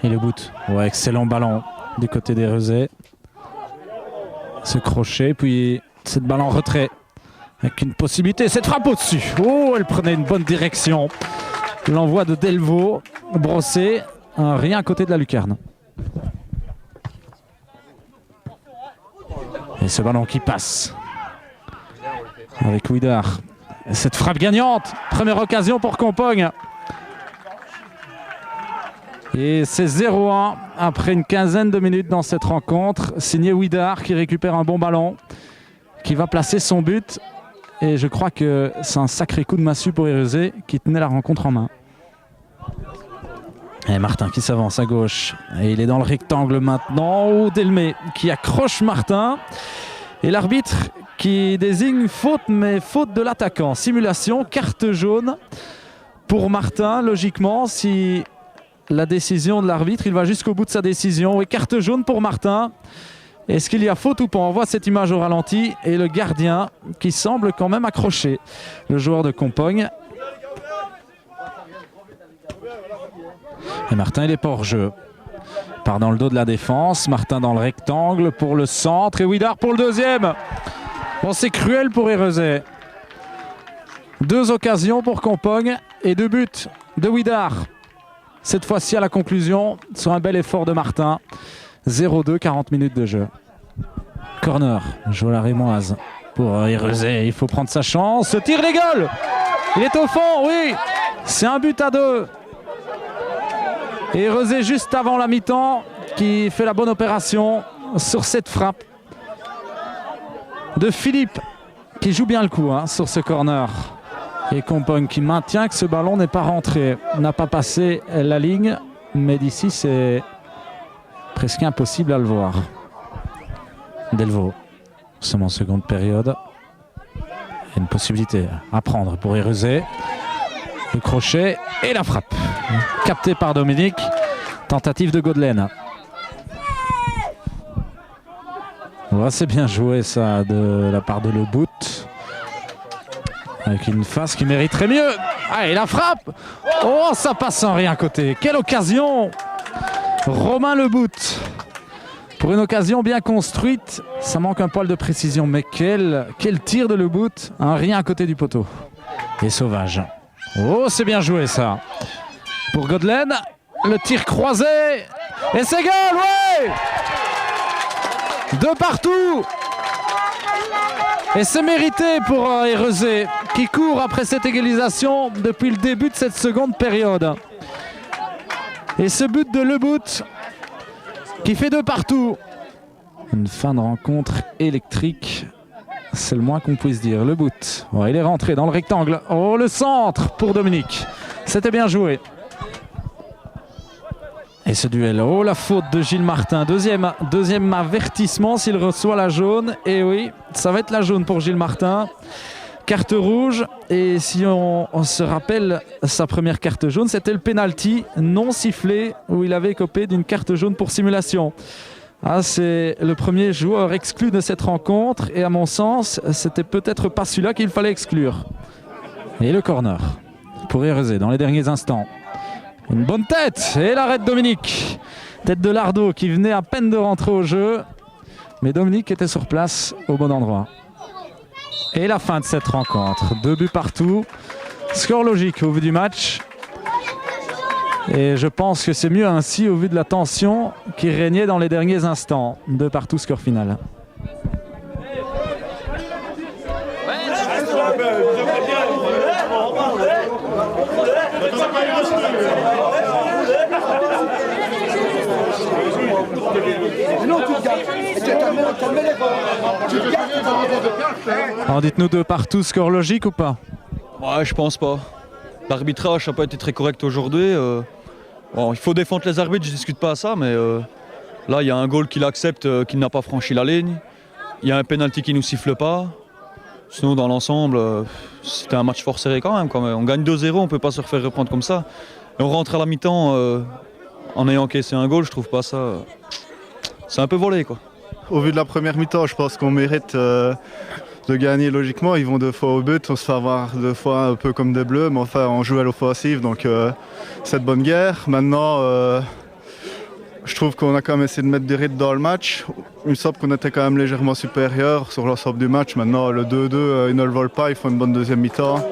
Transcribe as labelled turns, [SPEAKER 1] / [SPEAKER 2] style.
[SPEAKER 1] Et le but. Ouais, excellent ballon du côté des Rezais. Ce crochet, puis cette balle en retrait. Avec une possibilité, cette frappe au-dessus. Oh, elle prenait une bonne direction. L'envoi de Delvaux, brossé, rien à côté de la lucarne. Et ce ballon qui passe avec Ouidar. Cette frappe gagnante, première occasion pour Compagne. Et c'est 0-1 après une quinzaine de minutes dans cette rencontre. Signé Ouidar qui récupère un bon ballon, qui va placer son but. Et je crois que c'est un sacré coup de massue pour Érezé qui tenait la rencontre en main. Et Martin qui s'avance à gauche. Et il est dans le rectangle maintenant. Oh, Delmé qui accroche Martin. Et l'arbitre qui désigne faute, mais faute de l'attaquant. Simulation, carte jaune pour Martin. Logiquement, si la décision de l'arbitre, il va jusqu'au bout de sa décision. Et carte jaune pour Martin. Est-ce qu'il y a faute ou pas? On voit cette image au ralenti. Et le gardien qui semble quand même accrocher le joueur de Compagne. Et Martin, il est pas hors jeu. Part dans le dos de la défense. Martin dans le rectangle pour le centre. Et Ouidar pour le deuxième. Bon, c'est cruel pour Érezé. 2 occasions pour Compagne et 2 buts de Ouidar. Cette fois-ci à la conclusion sur un bel effort de Martin. 0-2, 40 minutes de jeu. Corner, joue la Rémoise pour Érezé. Il faut prendre sa chance. Ce tir l'égal. Il est au fond, oui. C'est un but à 2. Et Érezé juste avant la mi-temps qui fait la bonne opération sur cette frappe de Philippe qui joue bien le coup sur ce corner. Et Compagne qui maintient que ce ballon n'est pas rentré, n'a pas passé la ligne, mais d'ici c'est presque impossible à le voir. Delvaux, seulement seconde période. Une possibilité à prendre pour Érezé. Le crochet et la frappe. Capté par Dominique. Tentative de Godelaine. Ouais, c'est bien joué ça de la part de Le Bout. Avec une face qui mériterait mieux. Ah, et la frappe. Oh, ça passe sans rien côté. Quelle occasion. Romain Le Bout. Pour une occasion bien construite, ça manque un poil de précision. Mais quel tir de Le Bout. Rien à côté du poteau. Et Sauvage. Oh, c'est bien joué ça. Pour Godelaine, le tir croisé. Et c'est goal, ouais. 2 partout. Et c'est mérité pour Érezé qui court après cette égalisation depuis le début de cette seconde période. Et ce but de Le Bout qui fait 2 partout. Une fin de rencontre électrique. C'est le moins qu'on puisse dire. Le Bout. Ouais, il est rentré dans le rectangle. Oh, le centre pour Dominique. C'était bien joué. Et ce duel. Oh, la faute de Gilles Martin. Deuxième avertissement s'il reçoit la jaune. Et oui, ça va être la jaune pour Gilles Martin. Carte rouge. Et si on se rappelle sa première carte jaune, c'était le penalty non sifflé où il avait écopé d'une carte jaune pour simulation. Ah, c'est le premier joueur exclu de cette rencontre et à mon sens, c'était peut-être pas celui-là qu'il fallait exclure. Et le corner pour Érezé dans les derniers instants. Une bonne tête et l'arrêt de Dominique. Tête de Lardo qui venait à peine de rentrer au jeu. Mais Dominique était sur place au bon endroit. Et la fin de cette rencontre. 2 buts partout. Score logique au vu du match. Et je pense que c'est mieux ainsi au vu de la tension qui régnait dans les derniers instants. 2 partout, score final. Alors dites-nous 2 partout, score logique ou pas?
[SPEAKER 2] Ouais, je pense pas. L'arbitrage n'a pas été très correct aujourd'hui. Bon, il faut défendre les arbitres, je ne discute pas à ça, mais là, il y a un goal qu'il accepte, qu'il n'a pas franchi la ligne. Il y a un penalty qui ne nous siffle pas. Sinon, dans l'ensemble, c'était un match fort serré quand même. On gagne 2-0, on ne peut pas se refaire reprendre comme ça. Et on rentre à la mi-temps en ayant encaissé un goal, je trouve pas ça... c'est un peu volé, quoi.
[SPEAKER 3] Au vu de la première mi-temps, je pense qu'on mérite de gagner logiquement. Ils vont 2 fois au but, on se fait avoir 2 fois un peu comme des Bleus, mais enfin on joue à l'offensive, donc c'est de bonne guerre. Maintenant, Je trouve qu'on a quand même essayé de mettre des rythmes dans le match. Il me semble qu'on était quand même légèrement supérieur sur l'ensemble du match. Maintenant, le 2-2, ils ne le volent pas, ils font une bonne deuxième mi-temps.